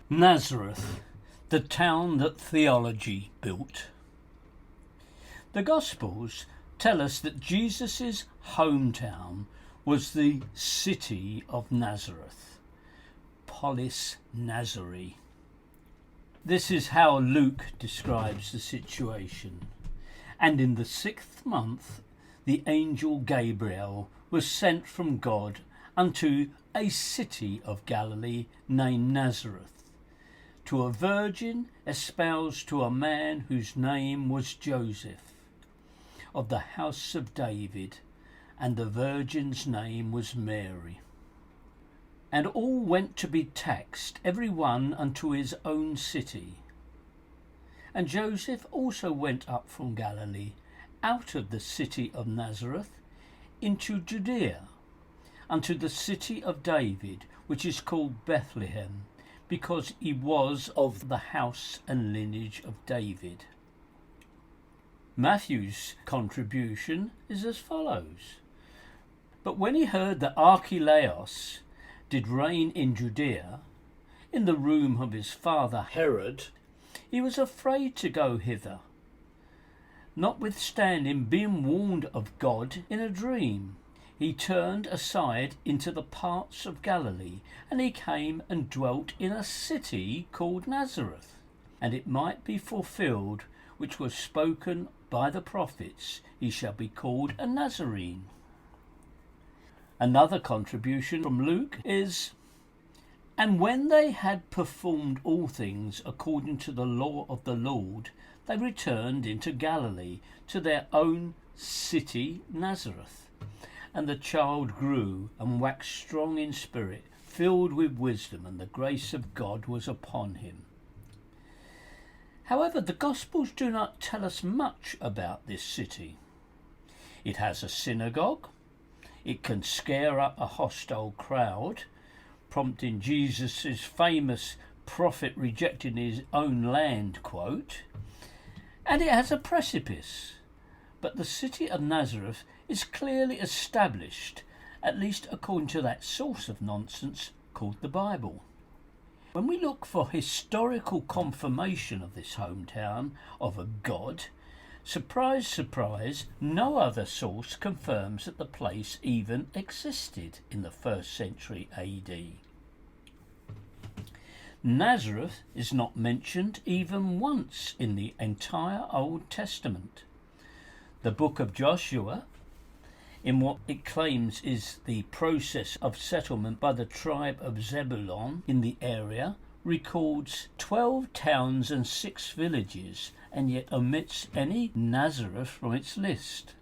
Nazareth, the town that Theology built. The Gospels tell us that Jesus' hometown was the city of Nazareth, Polis Nazari. This is how Luke describes the situation. And in the 6th month, the angel Gabriel was sent from God unto a city of Galilee named Nazareth, to a virgin espoused to a man whose name was Joseph, of the house of David, and the virgin's name was Mary. And all went to be taxed, every one unto his own city. And Joseph also went up from Galilee, out of the city of Nazareth, into Judea, unto the city of David, which is called Bethlehem, because he was of the house and lineage of David. Matthew's contribution is as follows. But when he heard that Archaeological did reign in Judea, in the room of his father Herod, he was afraid to go hither, notwithstanding being warned of God in a dream. He turned aside into the parts of Galilee, and he came and dwelt in a city called Nazareth, and it might be fulfilled which was spoken by the prophets, he shall be called a Nazarene. Another contribution from Luke is, and when they had performed all things according to the law of the Lord, they returned into Galilee, to their own city Nazareth. And the child grew and waxed strong in spirit, filled with wisdom, and the grace of God was upon him. However, the Gospels do not tell us much about this city. It has a synagogue. It can scare up a hostile crowd, prompting Jesus' famous prophet rejecting his own land quote. And it has a precipice. But the city of Nazareth is clearly established, at least according to that source of nonsense called the Bible. When we look for historical confirmation of this hometown of a god, surprise, surprise, no other source confirms that the place even existed in the 1st century AD. Nazareth is not mentioned even once in the entire Old Testament. The book of Joshua, in what it claims is the process of settlement by the tribe of Zebulun in the area, records 12 towns and 6 villages, and yet omits any Nazareth from its list.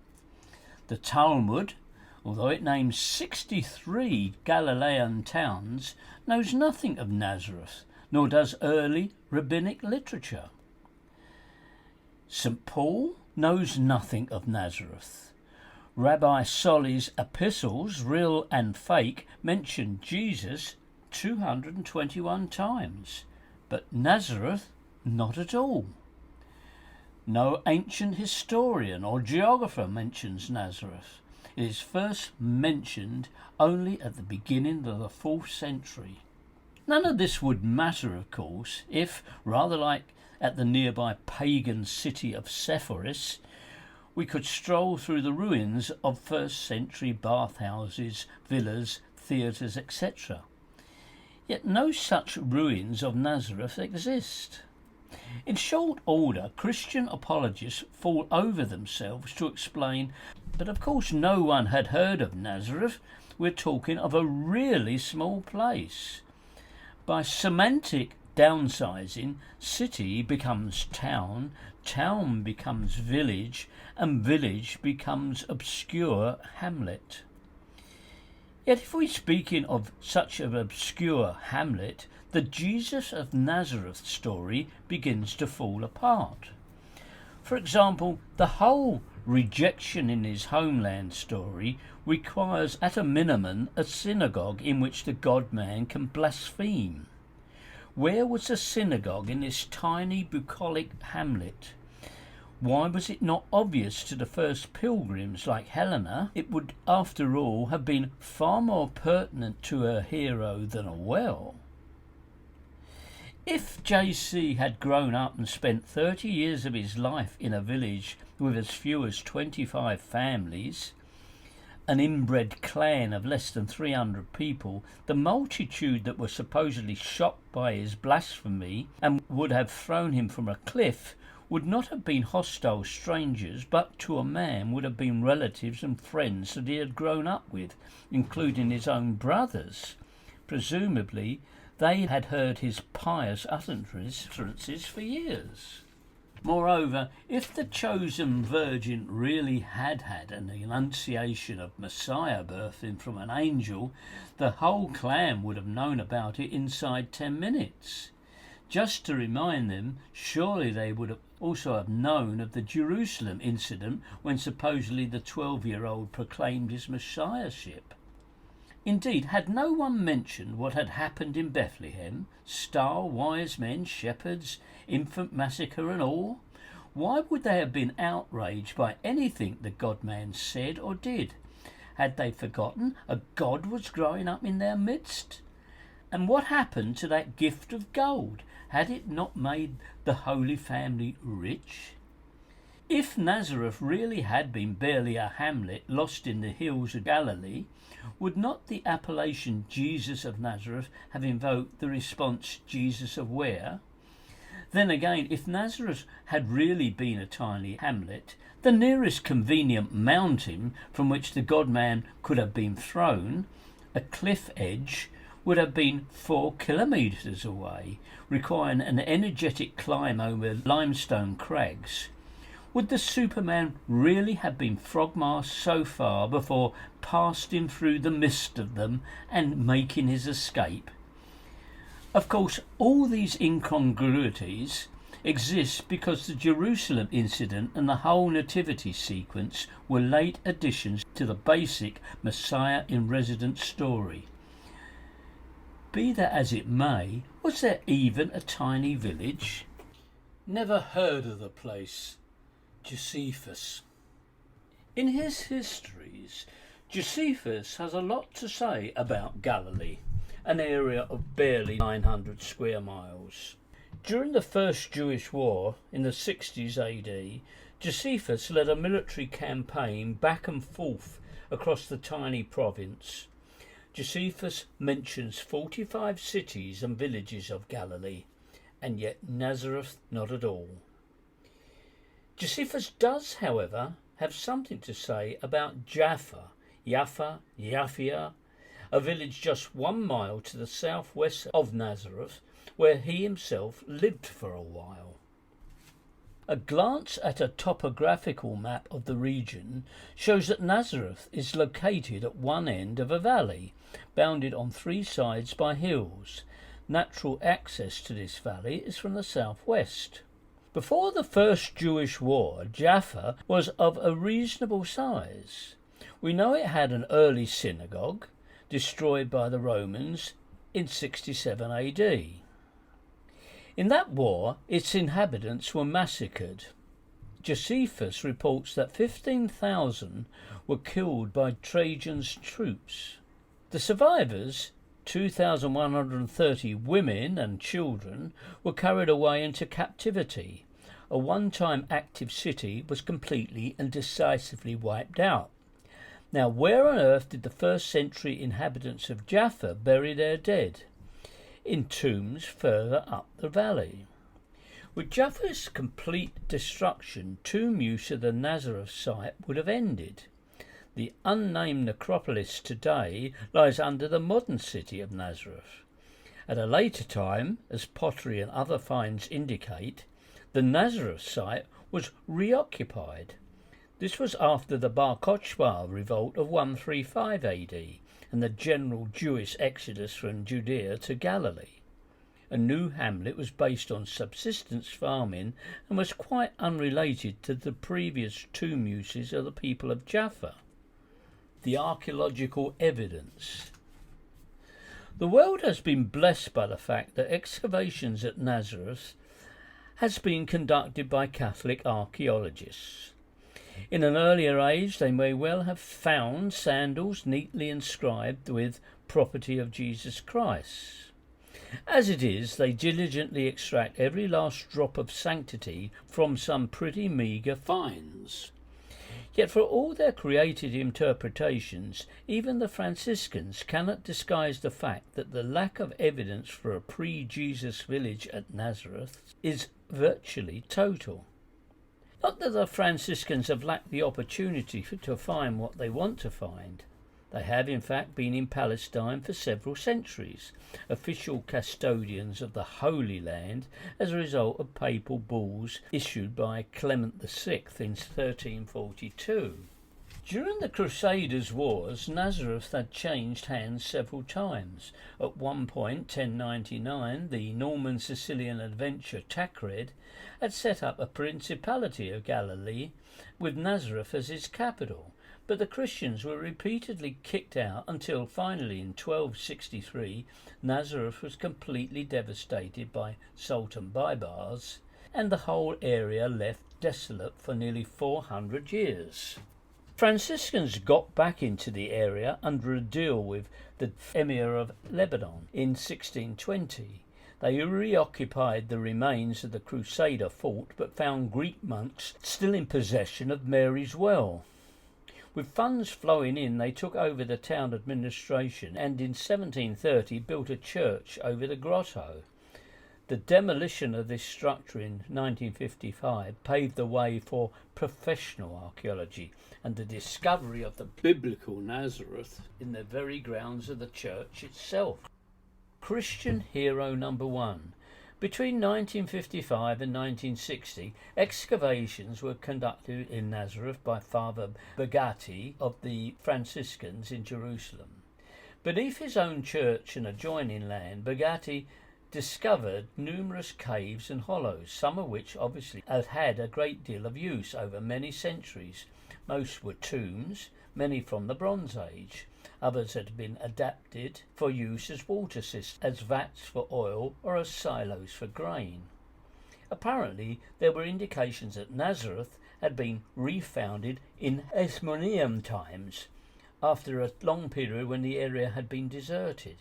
The Talmud, although it names 63 Galilean towns, knows nothing of Nazareth, nor does early rabbinic literature. St. Paul knows nothing of Nazareth. Rabbi Solly's epistles, real and fake, mention Jesus 221 times, but Nazareth not at all. No ancient historian or geographer mentions Nazareth. It is first mentioned only at the beginning of the 4th century. None of this would matter, of course, if, rather like at the nearby pagan city of Sepphoris, we could stroll through the ruins of 1st century bathhouses, villas, theatres, etc. Yet no such ruins of Nazareth exist. In short order, Christian apologists fall over themselves to explain, but of course no one had heard of Nazareth. We're talking of a really small place. By semantic downsizing, city becomes town, town becomes village, and village becomes obscure hamlet. Yet if we're speaking of such an obscure hamlet, the Jesus of Nazareth story begins to fall apart. For example, the whole rejection in his homeland story requires at a minimum a synagogue in which the God-man can blaspheme. Where was the synagogue in this tiny bucolic hamlet? Why was it not obvious to the first pilgrims like Helena? It would, after all, have been far more pertinent to her hero than a well. If JC had grown up and spent 30 years of his life in a village with as few as 25 families, an inbred clan of less than 300 people, the multitude that were supposedly shocked by his blasphemy and would have thrown him from a cliff would not have been hostile strangers, but to a man would have been relatives and friends that he had grown up with, including his own brothers. Presumably, they had heard his pious utterances for years. Moreover, if the chosen virgin really had had an annunciation of Messiah birthing from an angel, the whole clan would have known about it inside 10 minutes. Just to remind them, surely they would have also have known of the Jerusalem incident when supposedly the 12-year-old proclaimed his messiahship. Indeed, had no one mentioned what had happened in Bethlehem, star, wise men, shepherds, infant massacre and all? Why would they have been outraged by anything the God-man said or did? Had they forgotten a God was growing up in their midst? And what happened to that gift of gold? Had it not made the Holy Family rich? If Nazareth really had been barely a hamlet lost in the hills of Galilee, would not the appellation Jesus of Nazareth have invoked the response Jesus of where? Then again, if Nazareth had really been a tiny hamlet, the nearest convenient mountain from which the God-man could have been thrown, a cliff edge, would have been 4 kilometres away, requiring an energetic climb over limestone crags. Would the Superman really have been frogmasked so far before passing through the mist of them and making his escape? Of course, all these incongruities exist because the Jerusalem incident and the whole nativity sequence were late additions to the basic Messiah in residence story. Be that as it may, was there even a tiny village? Never heard of the place. Josephus. In his histories, Josephus has a lot to say about Galilee, an area of barely 900 square miles. During the First Jewish War in the 60s AD, Josephus led a military campaign back and forth across the tiny province. Josephus mentions 45 cities and villages of Galilee, and yet Nazareth not at all. Josephus does, however, have something to say about Jaffa, Japhia, a village just 1 mile to the southwest of Nazareth, where he himself lived for a while. A glance at a topographical map of the region shows that Nazareth is located at one end of a valley, bounded on 3 sides by hills. Natural access to this valley is from the southwest. Before the First Jewish War, Jaffa was of a reasonable size. We know it had an early synagogue, destroyed by the Romans in 67 AD. In that war, its inhabitants were massacred. Josephus reports that 15,000 were killed by Trajan's troops. The survivors, 2,130 women and children, were carried away into captivity. A one-time active city was completely and decisively wiped out. Now, where on earth did the first century inhabitants of Jaffa bury their dead? In tombs further up the valley. With Jaffa's complete destruction, tomb use of the Nazareth site would have ended. The unnamed necropolis today lies under the modern city of Nazareth. At a later time, as pottery and other finds indicate, the Nazareth site was reoccupied. This was after the Bar Kokhba revolt of 135 AD and the general Jewish exodus from Judea to Galilee. A new hamlet was based on subsistence farming and was quite unrelated to the previous tomb uses of the people of Jaffa. The archaeological evidence. The world has been blessed by the fact that excavations at Nazareth has been conducted by Catholic archaeologists. In an earlier age they may well have found sandals neatly inscribed with "Property of Jesus Christ." As it is, they diligently extract every last drop of sanctity from some pretty meagre finds. Yet for all their creative interpretations, even the Franciscans cannot disguise the fact that the lack of evidence for a pre-Jesus village at Nazareth is virtually total. Not that the Franciscans have lacked the opportunity to find what they want to find. They have in fact been in Palestine for several centuries, official custodians of the Holy Land as a result of papal bulls issued by Clement VI in 1342. During the Crusaders' wars, Nazareth had changed hands several times. At one point, 1099, the Norman Sicilian adventurer Tancred had set up a Principality of Galilee with Nazareth as its capital. But the Christians were repeatedly kicked out until finally in 1263 Nazareth was completely devastated by Sultan Baybars and the whole area left desolate for nearly 400 years. Franciscans got back into the area under a deal with the Emir of Lebanon in 1620. They reoccupied the remains of the Crusader fort but found Greek monks still in possession of Mary's Well. With funds flowing in, they took over the town administration and in 1730 built a church over the grotto. The demolition of this structure in 1955 paved the way for professional archaeology and the discovery of the biblical Nazareth in the very grounds of the church itself. Christian hero number one. Between 1955 and 1960, excavations were conducted in Nazareth by Father Bagatti of the Franciscans in Jerusalem. Beneath his own church and adjoining land, Bagatti discovered numerous caves and hollows, some of which obviously had had a great deal of use over many centuries. Most were tombs, many from the Bronze Age. Others had been adapted for use as water systems, as vats for oil, or as silos for grain. Apparently, there were indications that Nazareth had been refounded in Hasmonean times, after a long period when the area had been deserted.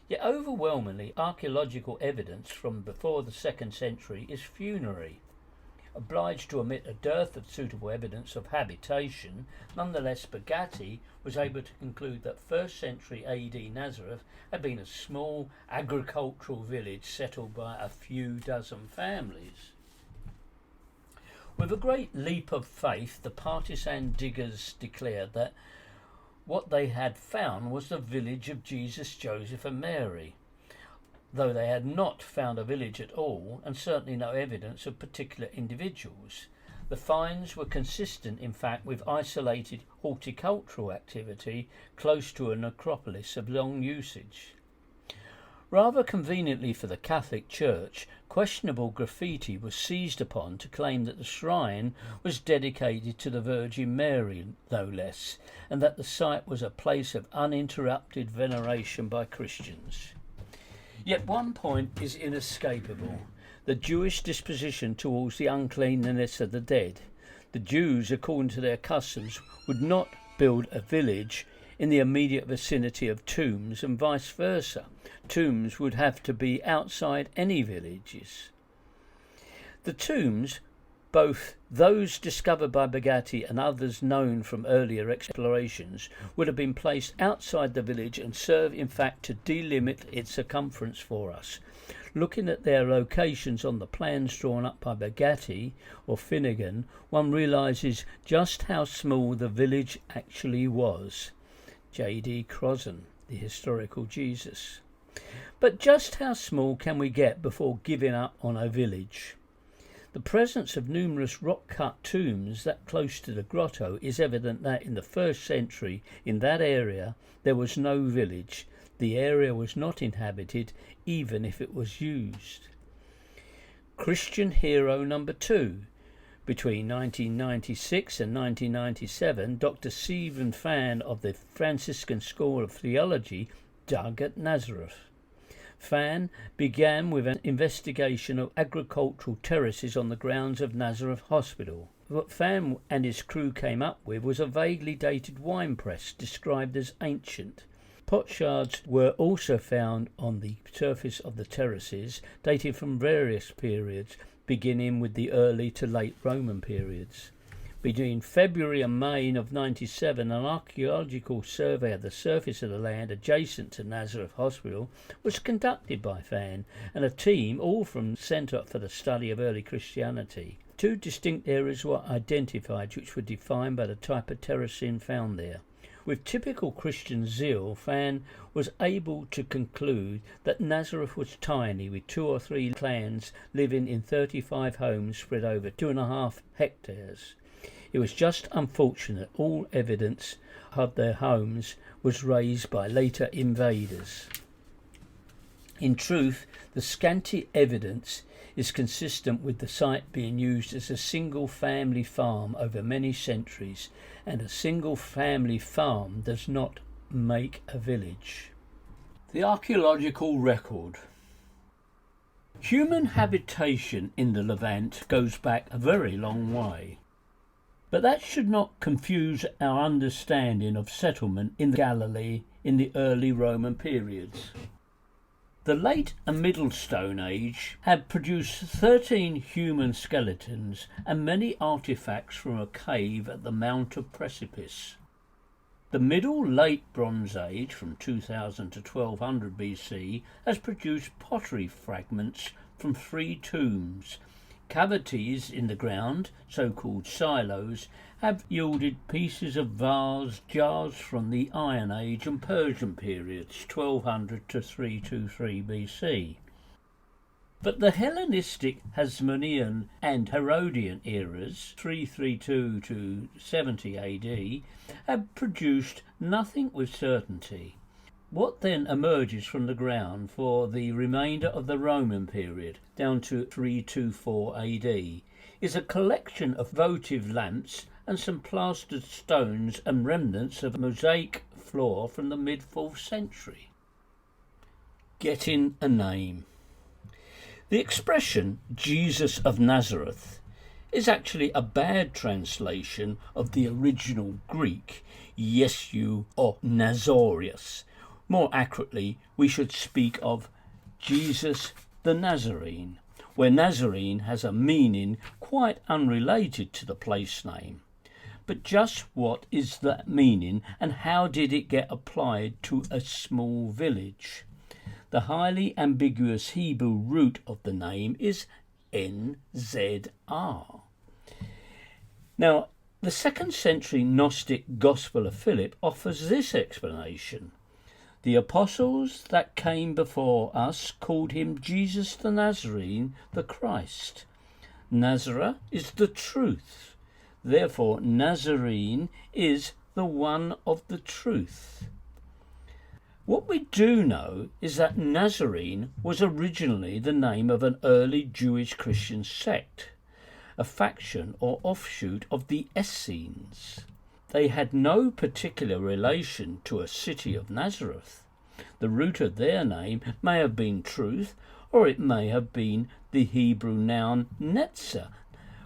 Yet overwhelmingly, archaeological evidence from before the 2nd century is funerary. Obliged to omit a dearth of suitable evidence of habitation, nonetheless Bagatti was able to conclude that 1st century AD Nazareth had been a small agricultural village settled by a few dozen families. With a great leap of faith, the partisan diggers declared that what they had found was the village of Jesus, Joseph and Mary, though they had not found a village at all, and certainly no evidence of particular individuals. The finds were consistent, in fact, with isolated horticultural activity close to a necropolis of long usage. Rather conveniently for the Catholic Church, questionable graffiti was seized upon to claim that the shrine was dedicated to the Virgin Mary, no less, and that the site was a place of uninterrupted veneration by Christians. Yet one point is inescapable: the Jewish disposition towards the uncleanness of the dead. The Jews, according to their customs, would not build a village in the immediate vicinity of tombs, and vice versa. Tombs would have to be outside any villages. The tombs, both those discovered by Bagatti and others known from earlier explorations, would have been placed outside the village and serve in fact to delimit its circumference for us. Looking at their locations on the plans drawn up by Bagatti or Finnegan, one realises just how small the village actually was. J.D. Crozon, The Historical Jesus. But just how small can we get before giving up on a village? The presence of numerous rock-cut tombs that close to the grotto is evident that in the 1st century in that area there was no village. The area was not inhabited even if it was used. Christian hero number 2. Between 1996 and 1997, Dr. Stephen Fan of the Franciscan School of Theology dug at Nazareth. Fan began with an investigation of agricultural terraces on the grounds of Nazareth Hospital. What Fan and his crew came up with was a vaguely dated wine press described as ancient. Potsherds were also found on the surface of the terraces, dating from various periods, beginning with the early to late Roman periods. Between February and May of 97, an archaeological survey of the surface of the land adjacent to Nazareth Hospital was conducted by Fan and a team, all from Centre for the Study of Early Christianity. Two distinct areas were identified which were defined by the type of terracing found there. With typical Christian zeal, Fan was able to conclude that Nazareth was tiny, with 2 or 3 clans living in 35 homes spread over 2.5 hectares. It was just unfortunate all evidence of their homes was razed by later invaders. In truth, the scanty evidence is consistent with the site being used as a single family farm over many centuries, and a single family farm does not make a village. The archaeological record. Human habitation in the Levant goes back a very long way, but that should not confuse our understanding of settlement in Galilee in the early Roman periods. The late and middle Stone Age had produced 13 human skeletons and many artefacts from a cave at the Mount of Precipice. The Middle Late Bronze Age, from 2000 to 1200 BC, has produced pottery fragments from 3 tombs. Cavities in the ground, so-called silos, have yielded pieces of vase, jars from the Iron Age and Persian periods, 1200 to 323 BC. But the Hellenistic, Hasmonean and Herodian eras, 332 to 70 AD, have produced nothing with certainty. What then emerges from the ground for the remainder of the Roman period, down to 324 AD, is a collection of votive lamps and some plastered stones and remnants of a mosaic floor from the mid-4th century. Getting a name. The expression Jesus of Nazareth is actually a bad translation of the original Greek Yesu or Nazorius. More accurately, we should speak of Jesus the Nazarene, where Nazarene has a meaning quite unrelated to the place name. But just what is that meaning, and how did it get applied to a small village? The highly ambiguous Hebrew root of the name is NZR. Now, the 2nd century Gnostic Gospel of Philip offers this explanation. The apostles that came before us called him Jesus the Nazarene, the Christ. Nazareth is the truth. Therefore, Nazarene is the one of the truth. What we do know is that Nazarene was originally the name of an early Jewish Christian sect, a faction or offshoot of the Essenes. They had no particular relation to a city of Nazareth. The root of their name may have been truth, or it may have been the Hebrew noun netzer,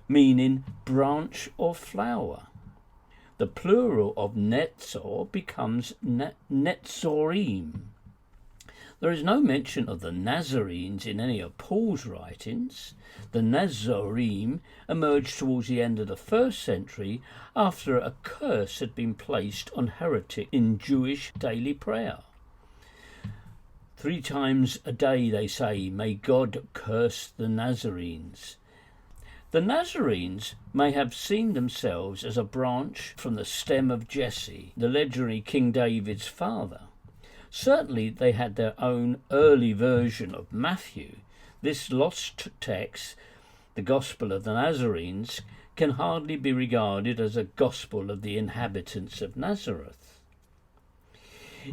meaning branch or flower. The plural of Netzor becomes Netzorim. There is no mention of the Nazarenes in any of Paul's writings. The Nazorim emerged towards the end of the 1st century after a curse had been placed on heretics in Jewish daily prayer. 3 times a day they say, "May God curse the Nazarenes." The Nazarenes may have seen themselves as a branch from the stem of Jesse, the legendary King David's father. Certainly they had their own early version of Matthew. This lost text, the Gospel of the Nazarenes, can hardly be regarded as a gospel of the inhabitants of Nazareth.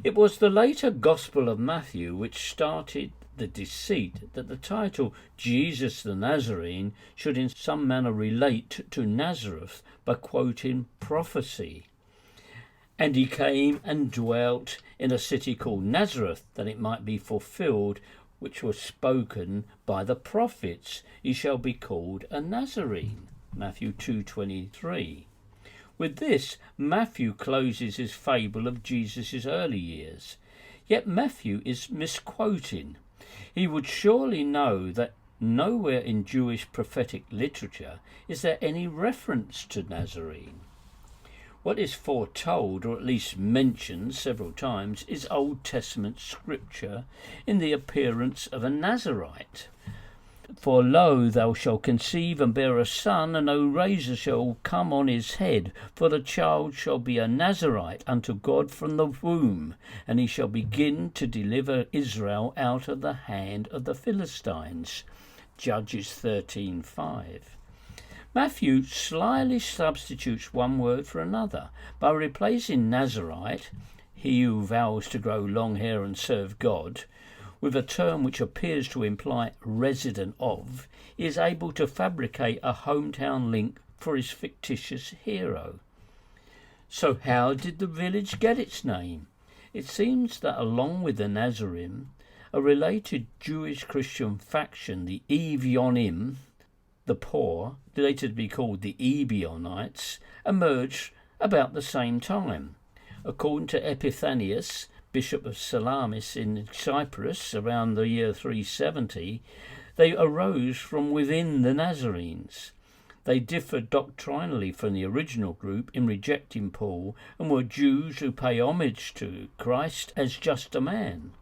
It was the later Gospel of Matthew which started the deceit that the title Jesus the Nazarene should in some manner relate to Nazareth by quoting prophecy. And he came and dwelt in a city called Nazareth, that it might be fulfilled which was spoken by the prophets, he shall be called a Nazarene. Matthew 2:23. With this, Matthew closes his fable of Jesus' early years. Yet Matthew is misquoting. He would surely know that nowhere in Jewish prophetic literature is there any reference to Nazarene. What is foretold, or at least mentioned several times, is Old Testament scripture in the appearance of a Nazarite. For lo, thou shalt conceive and bear a son, and no razor shall come on his head, for the child shall be a Nazarite unto God from the womb, and he shall begin to deliver Israel out of the hand of the Philistines. Judges 13:5. Matthew slyly substitutes one word for another by replacing Nazarite, he who vows to grow long hair and serve God, with a term which appears to imply resident of. He is able to fabricate a hometown link for his fictitious hero. So how did the village get its name? It seems that along with the Nazarene, a related Jewish Christian faction, the Evionim, the poor, later to be called the Ebionites, emerged about the same time. According to Epiphanius, Bishop of Salamis in Cyprus, around the year 370, they arose from within the Nazarenes. They differed doctrinally from the original group in rejecting Paul and were Jews who pay homage to Christ as just a man.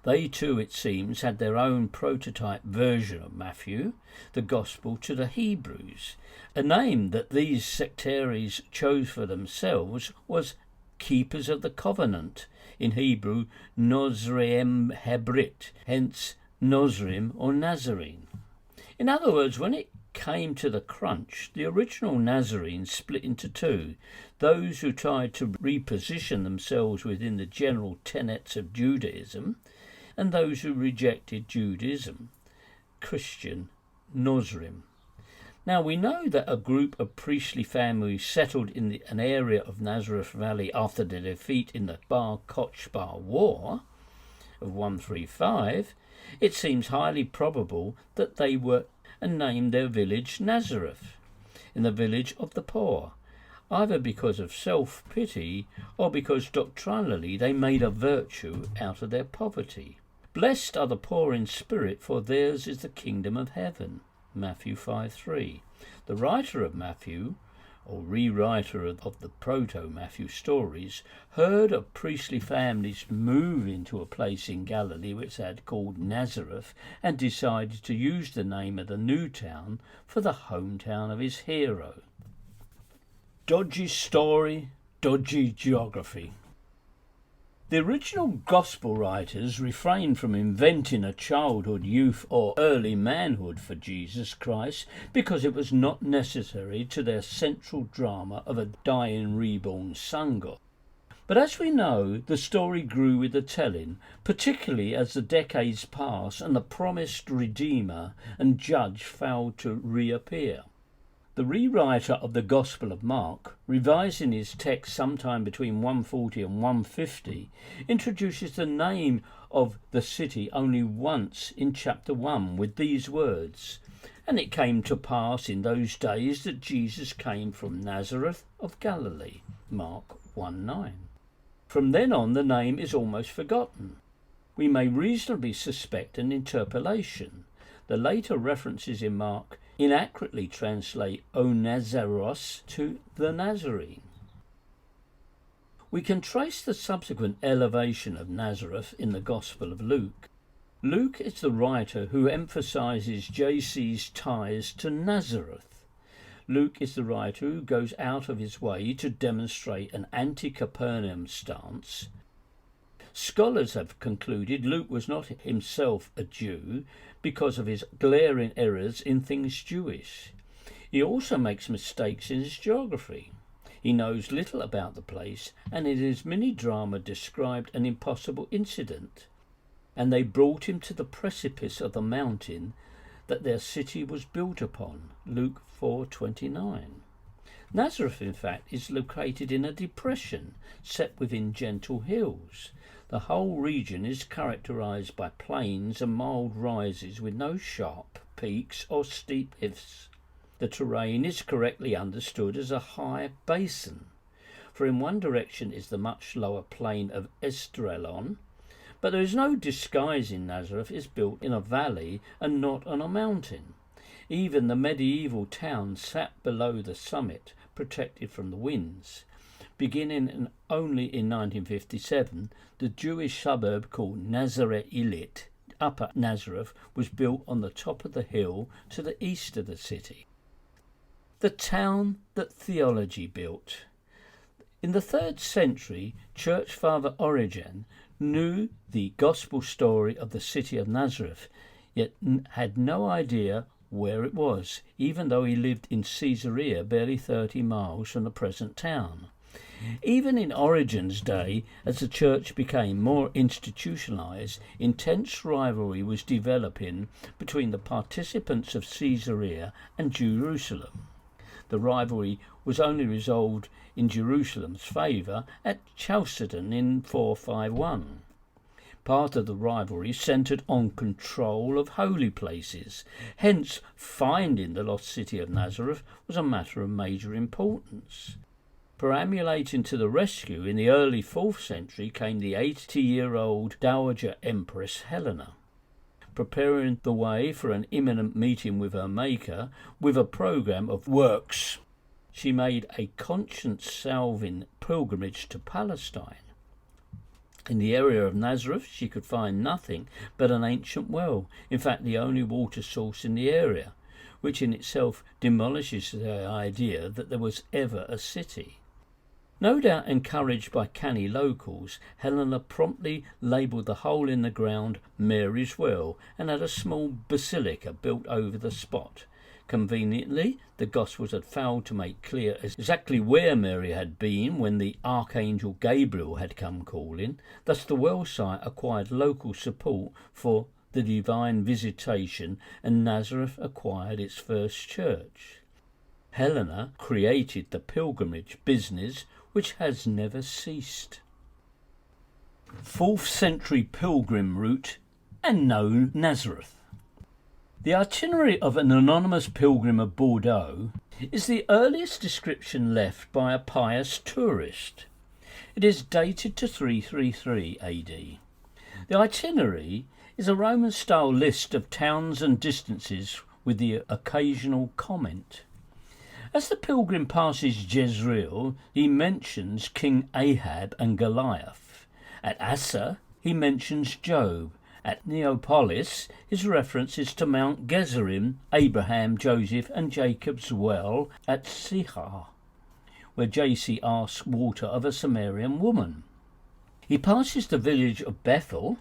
They too, it seems, had their own prototype version of Matthew, the Gospel to the Hebrews. A name that these sectaries chose for themselves was Keepers of the Covenant, in Hebrew Nozreim Hebrit, hence Nozrim or Nazarene. In other words, when it came to the crunch, the original Nazarenes split into two: those who tried to reposition themselves within the general tenets of Judaism, and those who rejected Judaism, Christian Nozrim. Now we know that a group of priestly families settled in an area of Nazareth Valley after the defeat in the Bar Kokhba War of 135. It seems highly probable that they were and named their village Nazareth, in the village of the poor, either because of self-pity or because doctrinally they made a virtue out of their poverty. Blessed are the poor in spirit, for theirs is the kingdom of heaven. Matthew 5:3. The writer of Matthew, or rewriter of the proto-Matthew stories, heard of priestly families move into a place in Galilee which they had called Nazareth, and decided to use the name of the new town for the hometown of his hero. Dodgy story, dodgy geography. The original Gospel writers refrained from inventing a childhood, youth, or early manhood for Jesus Christ because it was not necessary to their central drama of a dying reborn sun god. But as we know, the story grew with the telling, particularly as the decades passed and the promised Redeemer and Judge failed to reappear. The rewriter of the Gospel of Mark, revising his text sometime between 140 and 150, introduces the name of the city only once in chapter 1 with these words: "And it came to pass in those days that Jesus came from Nazareth of Galilee." Mark 1:9. From then on the name is almost forgotten. We may reasonably suspect an interpolation. The later references in Mark inaccurately translate O Nazaros to the Nazarene. We can trace the subsequent elevation of Nazareth in the Gospel of Luke. Luke is the writer who emphasizes JC's ties to Nazareth. Luke is the writer who goes out of his way to demonstrate an anti-Capernaum stance. Scholars have concluded Luke was not himself a Jew because of his glaring errors in things Jewish. He also makes mistakes in his geography. He knows little about the place, and in his mini-drama described an impossible incident. And they brought him to the precipice of the mountain that their city was built upon. Luke 4:29. Nazareth, in fact, is located in a depression set within gentle hills. The whole region is characterized by plains and mild rises with no sharp peaks or steep cliffs. The terrain is correctly understood as a high basin. for in one direction is the much lower plain of Esdraelon, but there is no disguising Nazareth is built in a valley and not on a mountain. Even the medieval town sat below the summit, protected from the winds. Beginning only in 1957, the Jewish suburb called Nazareth Ilit, Upper Nazareth, was built on the top of the hill to the east of the city. The town that Theology built. In the 3rd century, Church Father Origen knew the gospel story of the city of Nazareth, yet had no idea where it was, even though he lived in Caesarea, barely 30 miles from the present town. Even in Origen's day, as the church became more institutionalized, intense rivalry was developing between the participants of Caesarea and Jerusalem. The rivalry was only resolved in Jerusalem's favour at Chalcedon in 451. Part of the rivalry centred on control of holy places. Hence, finding the lost city of Nazareth was a matter of major importance. Perambulating to the rescue in the early 4th century came the 80-year-old Dowager Empress Helena, preparing the way for an imminent meeting with her Maker with a programme of works. She made a conscience-salving pilgrimage to Palestine. In the area of Nazareth she could find nothing but an ancient well, in fact the only water source in the area, which in itself demolishes the idea that there was ever a city. No doubt encouraged by canny locals, Helena promptly labelled the hole in the ground Mary's Well and had a small basilica built over the spot. Conveniently, the Gospels had failed to make clear exactly where Mary had been when the Archangel Gabriel had come calling. Thus the well site acquired local support for the divine visitation and Nazareth acquired its first church. Helena created the pilgrimage business which has never ceased. 4th century pilgrim route and no Nazareth. The itinerary of an anonymous pilgrim of Bordeaux is the earliest description left by a pious tourist. It is dated to 333 AD. The itinerary is a Roman-style list of towns and distances with the occasional comment. As the pilgrim passes Jezreel, he mentions King Ahab and Goliath. At Assa, he mentions Job. At Neapolis, his reference is to Mount Gezerim, Abraham, Joseph and Jacob's well at Sychar, where JC asks water of a Samaritan woman. He passes the village of Bethel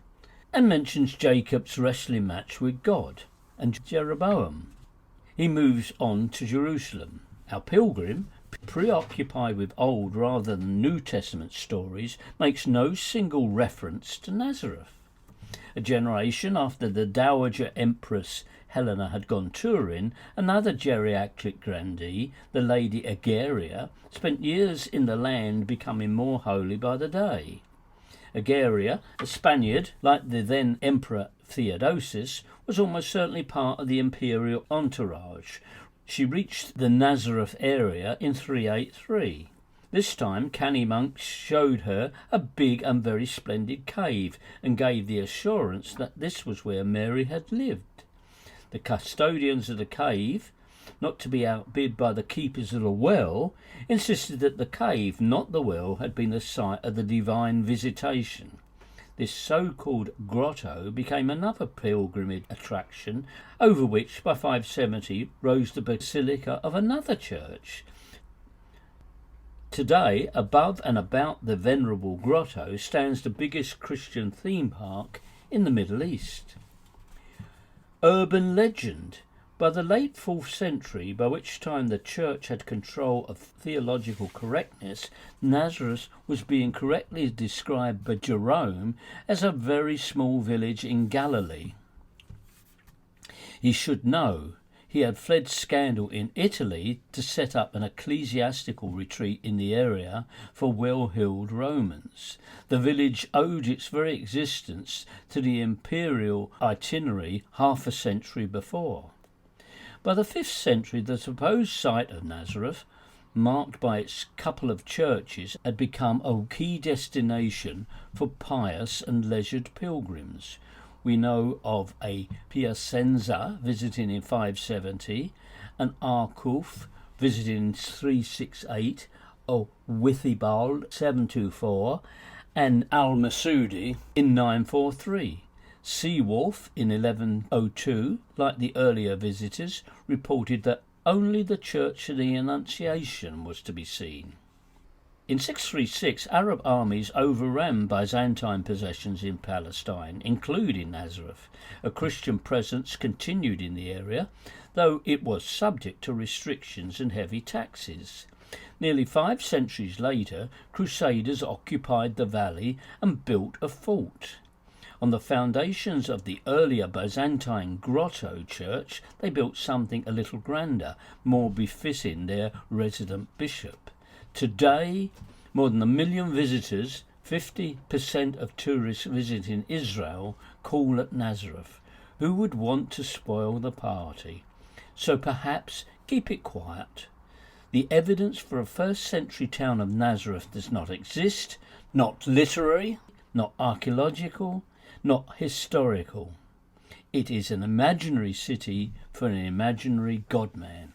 and mentions Jacob's wrestling match with God and Jeroboam. He moves on to Jerusalem. Our pilgrim, preoccupied with Old rather than New Testament stories, makes no single reference to Nazareth. A generation after the Dowager Empress Helena had gone touring, another geriatric grandee, the Lady Egeria, spent years in the land becoming more holy by the day. Egeria, a Spaniard like the then Emperor Theodosius, was almost certainly part of the imperial entourage. She reached the Nazareth area in 383. This time canny monks showed her a big and very splendid cave and gave the assurance that this was where Mary had lived. The custodians of the cave, not to be outbid by the keepers of the well, insisted that the cave, not the well, had been the site of the divine visitation. This so-called grotto became another pilgrimage attraction, over which by 570 rose the basilica of another church. Today, above and about the venerable grotto stands the biggest Christian theme park in the Middle East. Urban legend. By the late 4th century, by which time the church had control of theological correctness, Nazareth was being correctly described by Jerome as a very small village in Galilee. He should know. He had fled scandal in Italy to set up an ecclesiastical retreat in the area for well-heeled Romans. The village owed its very existence to the imperial itinerary half a century before. By the 5th century, the supposed site of Nazareth marked by its couple of churches, had become a key destination for pious and leisured pilgrims. We know of a Piacenza visiting in 570, an Arcuf visiting in 368, a Withibald 724, and Al-Masudi in 943. Seawolf in 1102, like the earlier visitors, reported that only the Church of the Annunciation was to be seen. In 636, Arab armies overran Byzantine possessions in Palestine, including Nazareth. A Christian presence continued in the area, though it was subject to restrictions and heavy taxes. Nearly 5 centuries later, Crusaders occupied the valley and built a fort. On the foundations of the earlier Byzantine grotto church, they built something a little grander, more befitting their resident bishop. Today, more than 1 million visitors, 50% of tourists visiting Israel, call at Nazareth. Who would want to spoil the party? So perhaps keep it quiet. The evidence for a first-century town of Nazareth does not exist, not literary, not archaeological, not historical. It is an imaginary city for an imaginary God-man.